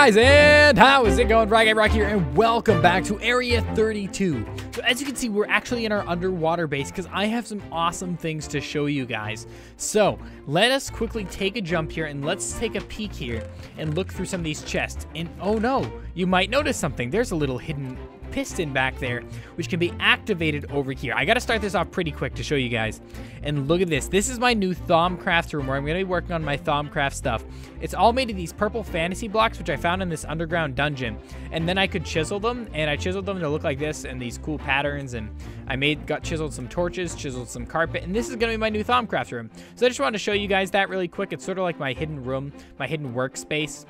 guys, and how is it going? Rock here, and welcome back to Area 32. So as you can see, we're actually in our underwater base because I have some awesome things to show you guys. So let us quickly take a jump here and let's take a peek here and look through some of these chests. And oh no, you might notice something. There's a little hidden piston back there which can be activated over here. I gotta start this off pretty quick to show you guys. And look at this. This is my new Thaumcraft room where I'm gonna be working on my Thaumcraft stuff. It's all made of these purple fantasy blocks which I found in this underground dungeon, and then I could chisel them, and I chiseled them to look like this and these cool patterns, and I got chiseled some torches, chiseled some carpet, and this is gonna be my new Thaumcraft room. So I just wanted to show you guys that really quick. It's sort of like my hidden room, my hidden workspace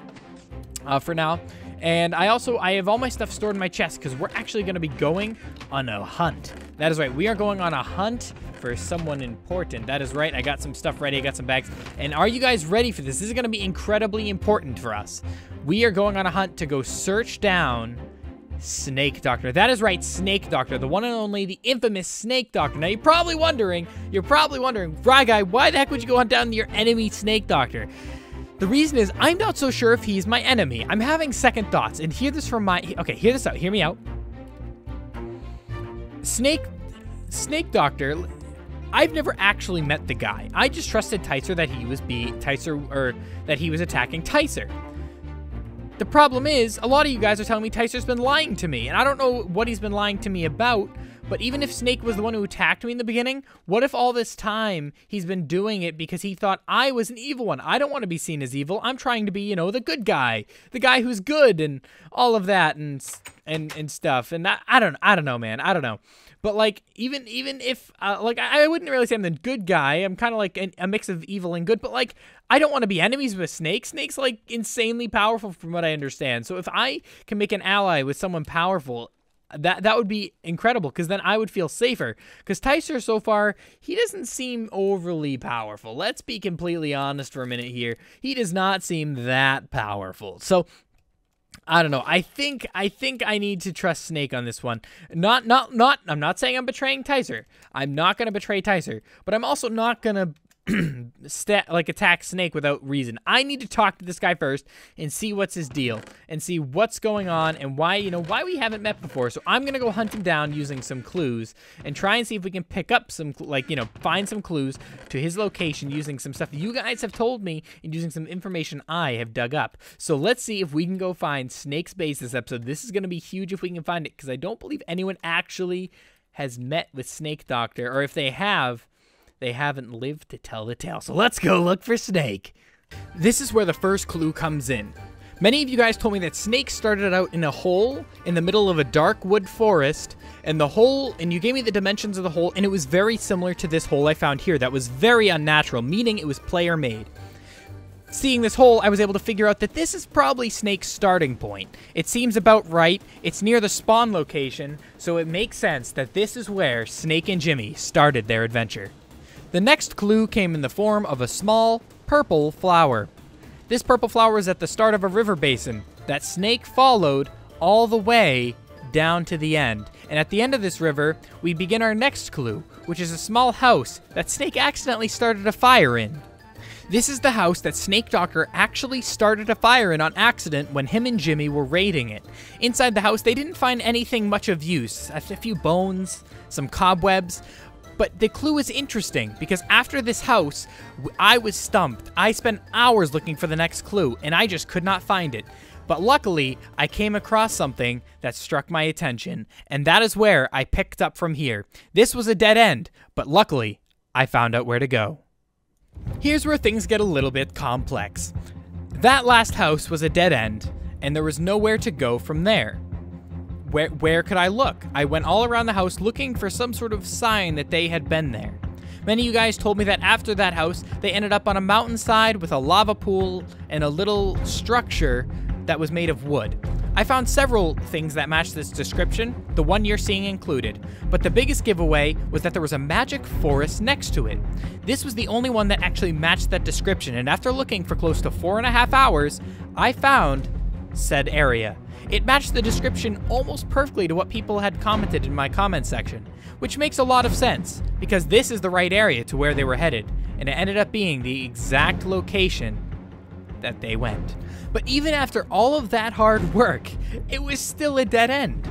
for now. And I have all my stuff stored in my chest because we're actually going to be going on a hunt. That is right. We are going on a hunt for someone important. That is right. I got some stuff ready. I got some bags. And are you guys ready for this? This is going to be incredibly important for us. We are going on a hunt to go search down Snake Doctor. That is right, Snake Doctor, the one and only, the infamous Snake Doctor. Now, you're probably wondering, Fry Guy, why the heck would you go hunt down your enemy Snake Doctor? The reason is, I'm not so sure if he's my enemy. I'm having second thoughts, and hear this out, hear me out. Snake Doctor, I've never actually met the guy. I just trusted Tycer that he was attacking Tycer. The problem is, a lot of you guys are telling me Tycer's been lying to me, and I don't know what he's been lying to me about. But even if Snake was the one who attacked me in the beginning, what if all this time he's been doing it because he thought I was an evil one? I don't want to be seen as evil. I'm trying to be, you know, the good guy, the guy who's good and all of that and stuff. And I don't know, man. I don't know. But like, even if I wouldn't really say I'm the good guy. I'm kind of like a mix of evil and good. But like, I don't want to be enemies with Snake. Snake's like insanely powerful from what I understand. So if I can make an ally with someone powerful, that would be incredible, because then I would feel safer. Because Tycer, so far, he doesn't seem overly powerful. Let's be completely honest for a minute here. He does not seem that powerful. So I don't know. I think I need to trust Snake on this one. I'm not saying I'm betraying Tycer. I'm not gonna betray Tycer, but I'm also not gonna attack Snake without reason. I need to talk to this guy first and see what's his deal and see what's going on and why we haven't met before. So I'm gonna go hunt him down using some clues and try and see if we can pick up some, find some clues to his location using some stuff you guys have told me and using some information I have dug up. So let's see if we can go find Snake's base this episode. This is gonna be huge if we can find it, because I don't believe anyone actually has met with Snake Doctor, or if they have, they haven't lived to tell the tale. So let's go look for Snake. This is where the first clue comes in. Many of you guys told me that Snake started out in a hole in the middle of a dark wood forest, and you gave me the dimensions of the hole, and it was very similar to this hole I found here. That was very unnatural, meaning it was player made. Seeing this hole, I was able to figure out that this is probably Snake's starting point. It seems about right. It's near the spawn location, so it makes sense that this is where Snake and Jimmy started their adventure. The next clue came in the form of a small purple flower. This purple flower was at the start of a river basin that Snake followed all the way down to the end. And at the end of this river, we begin our next clue, which is a small house that Snake accidentally started a fire in. This is the house that Snake Doctor actually started a fire in on accident when him and Jimmy were raiding it. Inside the house, they didn't find anything much of use. A few bones, some cobwebs. But the clue is interesting, because after this house, I was stumped. I spent hours looking for the next clue, and I just could not find it. But luckily, I came across something that struck my attention, and that is where I picked up from here. This was a dead end, but luckily, I found out where to go. Here's where things get a little bit complex. That last house was a dead end, and there was nowhere to go from there. Where could I look? I went all around the house looking for some sort of sign that they had been there. Many of you guys told me that after that house, they ended up on a mountainside with a lava pool and a little structure that was made of wood. I found several things that matched this description, the one you're seeing included, but the biggest giveaway was that there was a magic forest next to it. This was the only one that actually matched that description, and after looking for close to 4.5 hours, I found said area. It matched the description almost perfectly to what people had commented in my comment section, which makes a lot of sense, because this is the right area to where they were headed, and it ended up being the exact location that they went. But even after all of that hard work, it was still a dead end.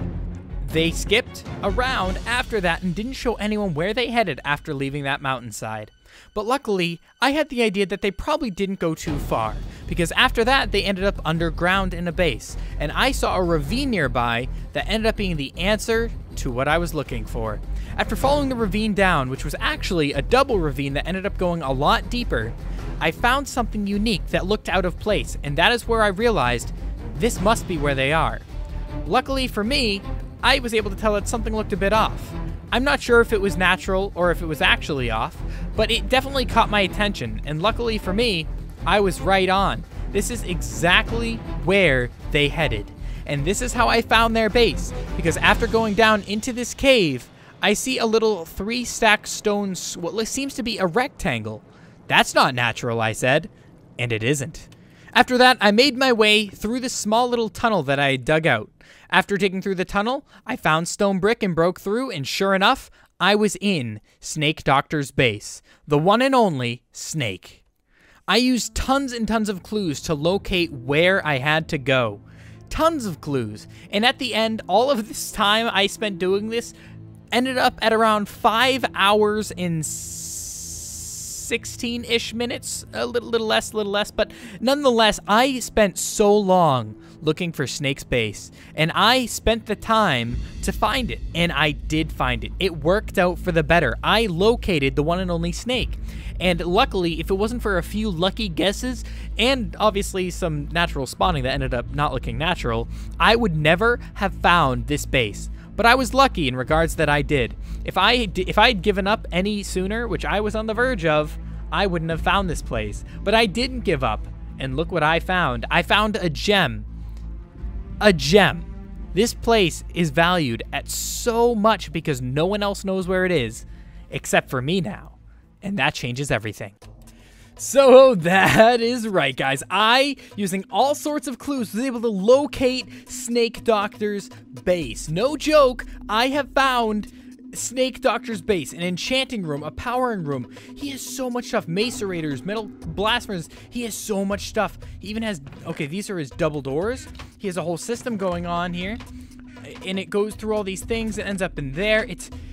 They skipped around after that and didn't show anyone where they headed after leaving that mountainside. But luckily, I had the idea that they probably didn't go too far, because after that, they ended up underground in a base, and I saw a ravine nearby that ended up being the answer to what I was looking for. After following the ravine down, which was actually a double ravine that ended up going a lot deeper, I found something unique that looked out of place, and that is where I realized this must be where they are. Luckily for me, I was able to tell that something looked a bit off. I'm not sure if it was natural or if it was actually off, but it definitely caught my attention, and luckily for me, I was right on. This is exactly where they headed, and this is how I found their base, because after going down into this cave, I see a little 3-stack stone, what seems to be a rectangle. That's not natural, I said, and it isn't. After that, I made my way through the small little tunnel that I had dug out. After digging through the tunnel, I found stone brick and broke through, and sure enough, I was in Snake Doctor's base. The one and only Snake. I used tons and tons of clues to locate where I had to go. Tons of clues. And at the end, all of this time I spent doing this ended up at around 5 hours and 16-ish minutes, a little less, but nonetheless, I spent so long looking for Snake's base, and I spent the time to find it, and I did find it. It worked out for the better. I located the one and only Snake, and luckily, if it wasn't for a few lucky guesses, and obviously some natural spawning that ended up not looking natural, I would never have found this base. But I was lucky in regards that I did. If I had given up any sooner, which I was on the verge of, I wouldn't have found this place. But I didn't give up, and look what I found. I found a gem. A gem. This place is valued at so much because no one else knows where it is, except for me now. And that changes everything. So that is right, guys. I, using all sorts of clues, was able to locate Snake Doctor's base. No joke, I have found Snake Doctor's base, an enchanting room, a powering room. He has so much stuff. Macerators, metal blasphemers. He has so much stuff. He even has, okay, these are his double doors. He has a whole system going on here, and it goes through all these things. It ends up in there.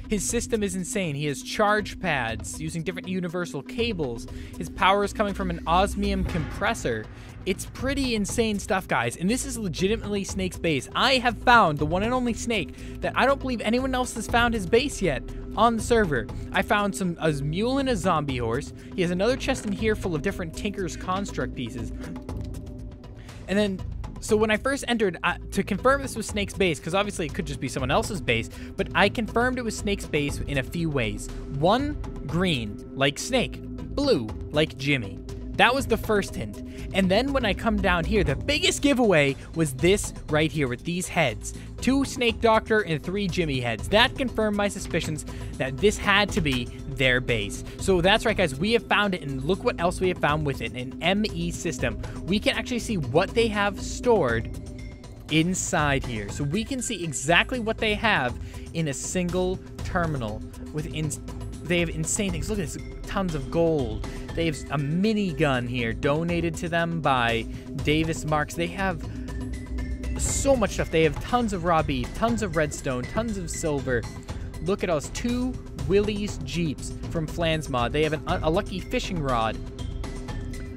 His system is insane. He has charge pads using different universal cables. His power is coming from an osmium compressor. It's pretty insane stuff, guys. And this is legitimately Snake's base. I have found the one and only Snake that I don't believe anyone else has found his base yet on the server. I found a mule and a zombie horse. He has another chest in here full of different Tinker's construct pieces. And then, so when I first entered, to confirm this was Snake's base, because obviously it could just be someone else's base, but I confirmed it was Snake's base in a few ways. One, green, like Snake. Blue, like Jimmy. That was the first hint. And then when I come down here, the biggest giveaway was this right here with these heads. 2 Snake Doctor and 3 Jimmy heads. That confirmed my suspicions that this had to be their base. So that's right, guys. We have found it, and look what else we have found with it. An ME system. We can actually see what they have stored inside here. So we can see exactly what they have in a single terminal. They have insane things. Look at this. Tons of gold. They have a minigun here donated to them by Davis Marks. They have so much stuff. They have tons of raw beef, tons of redstone, tons of silver. Look at us. 2 Willys Jeeps from Flansmod. They have a lucky fishing rod,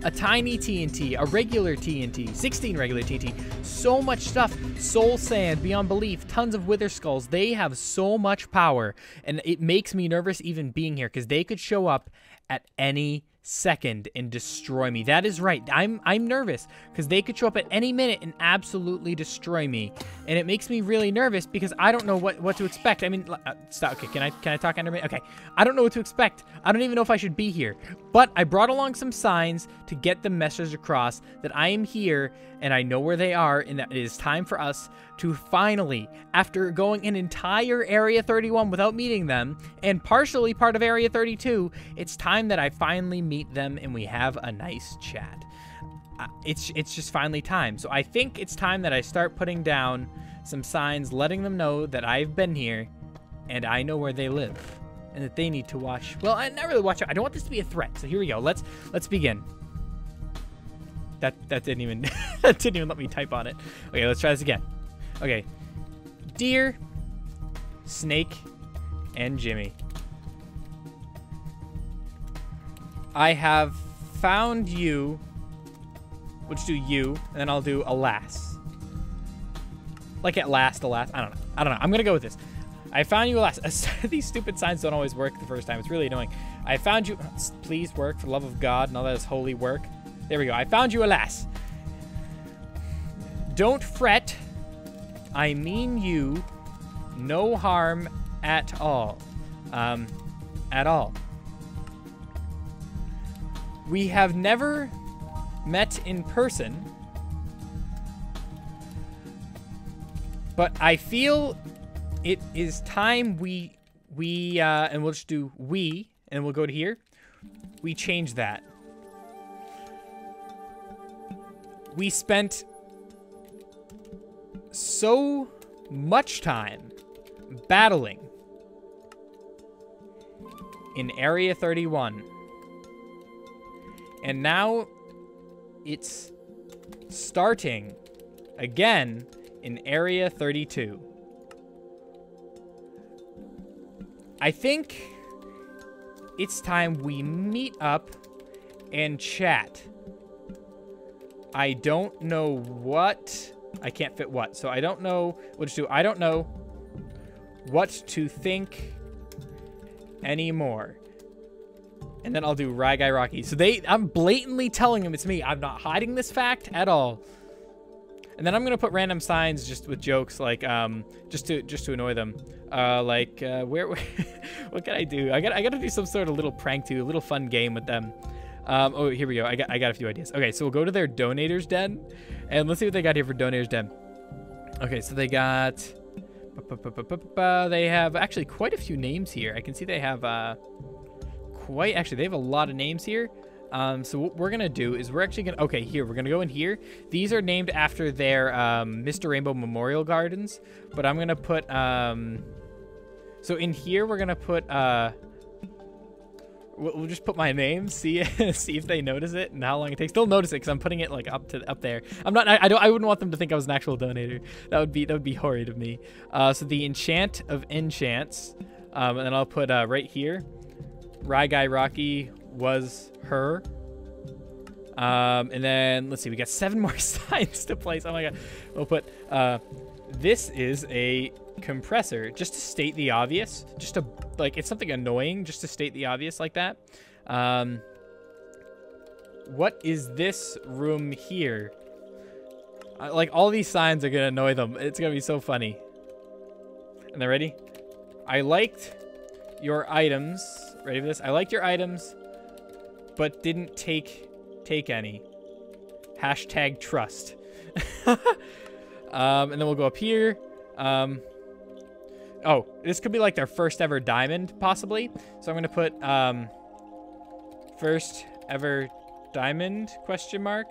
a tiny TNT, a regular TNT, 16 regular TNT, so much stuff, soul sand, beyond belief, tons of wither skulls. They have so much power, and it makes me nervous even being here, because they could show up at any second and destroy me. That is right. I'm nervous because they could show up at any minute and absolutely destroy me, and it makes me really nervous because I don't know what to expect. I mean, stop. Okay, can I talk under me? Okay, I don't know what to expect. I don't even know if I should be here. But I brought along some signs to get the message across that I am here and I know where they are, and that it is time for us to finally, after going an entire Area 31 without meeting them, and partially part of Area 32, it's time that I finally meet them and we have a nice chat. It's just finally time. So I think it's time that I start putting down some signs letting them know that I've been here and I know where they live and that they need to watch. Well, I not really watch out. I don't want this to be a threat. So here we go. Let's begin. that didn't even that didn't even let me type on it. Okay, let's try this again. Okay, deer, snake, and Jimmy. I have found you. We'll just do you, and then I'll do alas. Like at last, alas. I don't know. I'm gonna go with this. I found you alas. These stupid signs don't always work the first time. It's really annoying. I found you. Please work for the love of God and all that is holy work. There we go. I found you alas. Don't fret. I mean you. No harm at all. At all. We have never met in person, but I feel it is time we and we'll just do we, and we'll go to here. We change that. We spent so much time battling in Area 31. And now it's starting again in Area 32. I think it's time we meet up and chat. I don't know what. I can't fit what. So I don't know. We'll just do I don't know what to think anymore. And then I'll do Rye Guy Rocky. So I'm blatantly telling him it's me. I'm not hiding this fact at all. And then I'm gonna put random signs just with jokes, like just to annoy them. Where what can I do? I gotta do some sort of little prank too, a little fun game with them. Oh, here we go. I got a few ideas. Okay, so we'll go to their donators den, and let's see what they got here for donators den. Okay, so they got. They have actually quite a few names here. I can see they have actually they have a lot of names here. So what we're gonna do is we're actually gonna we're gonna go in here. These are named after their Mr. Rainbow Memorial Gardens, but I'm gonna put so in here we're gonna put we'll just put my name, see if they notice it and how long it takes. They'll notice it because I'm putting it like up there. I wouldn't want them to think I was an actual donator. That would be horrid of me. So the enchant of enchants, and then I'll put right here, Rye Guy Rocky was her. And then let's see, we got 7 more signs to place. Oh my god. We'll put this is a compressor, just to state the obvious, just to like, it's something annoying just to state the obvious like that. What is this room here? Like all these signs are gonna annoy them. It's gonna be so funny. And they're ready. I liked your items. Ready for this? I liked your items, but didn't take any. Hashtag trust. And then we'll go up here. Oh, this could be like their first ever diamond, possibly. So I'm gonna put first ever diamond question mark,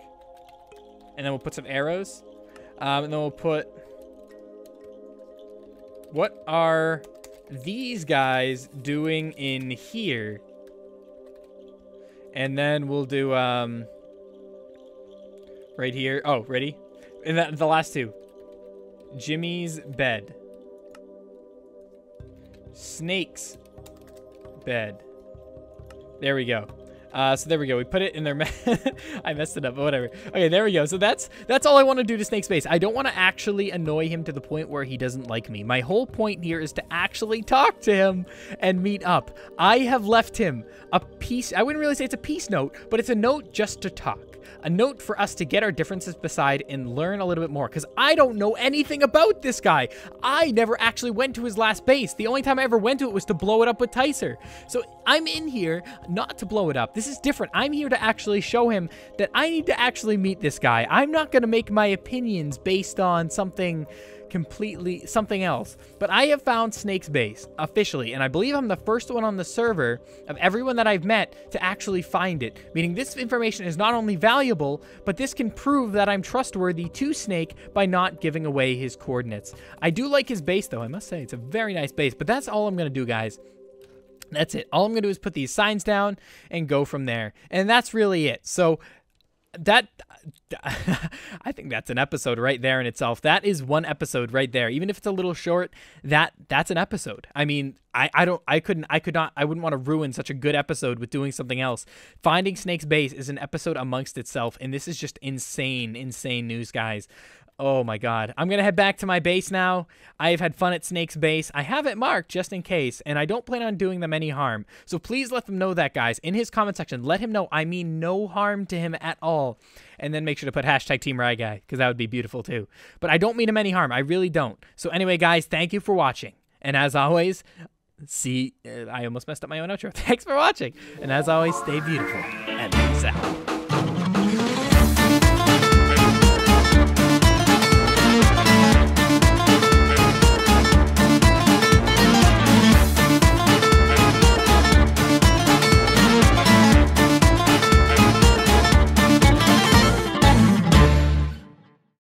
and then we'll put some arrows, and then we'll put what are these guys doing in here, and then we'll do right here. Oh, ready? And the last two. Jimmy's bed. Snake's bed. There we go. So there we go. We put it in their I messed it up, but whatever. Okay, there we go. So that's all I want to do to Snake's base. I don't want to actually annoy him to the point where he doesn't like me. My whole point here is to actually talk to him and meet up. I have left him a piece. I wouldn't really say it's a peace note, but it's a note just to talk. A note for us to get our differences beside and learn a little bit more, because I don't know anything about this guy. I never actually went to his last base. The only time I ever went to it was to blow it up with Tycer. So I'm in here not to blow it up. This is different. I'm here to actually show him that I need to actually meet this guy. I'm not going to make my opinions based on something else. But I have found Snake's base officially, and I believe I'm the first one on the server of everyone that I've met to actually find it, meaning this information is not only valuable, but this can prove that I'm trustworthy to Snake by not giving away his coordinates. I do like his base though, I must say. It's a very nice base, but that's all I'm gonna do, guys. That's it. All I'm gonna do is put these signs down and go from there, and that's really it. So that I think that's an episode right there in itself. That is one episode right there. Even if it's a little short, that's an episode. I mean, I wouldn't want to ruin such a good episode with doing something else. Finding Snake's base is an episode amongst itself, and this is just insane news, guys. Oh my god. I'm going to head back to my base now. I've had fun at Snake's base. I have it marked just in case, and I don't plan on doing them any harm. So please let them know that, guys. In his comment section, let him know I mean no harm to him at all. And then make sure to put hashtag Team Rye Guy, because that would be beautiful too. But I don't mean him any harm. I really don't. So anyway, guys, thank you for watching. And as always, I almost messed up my own outro. Thanks for watching. And as always, stay beautiful and peace out.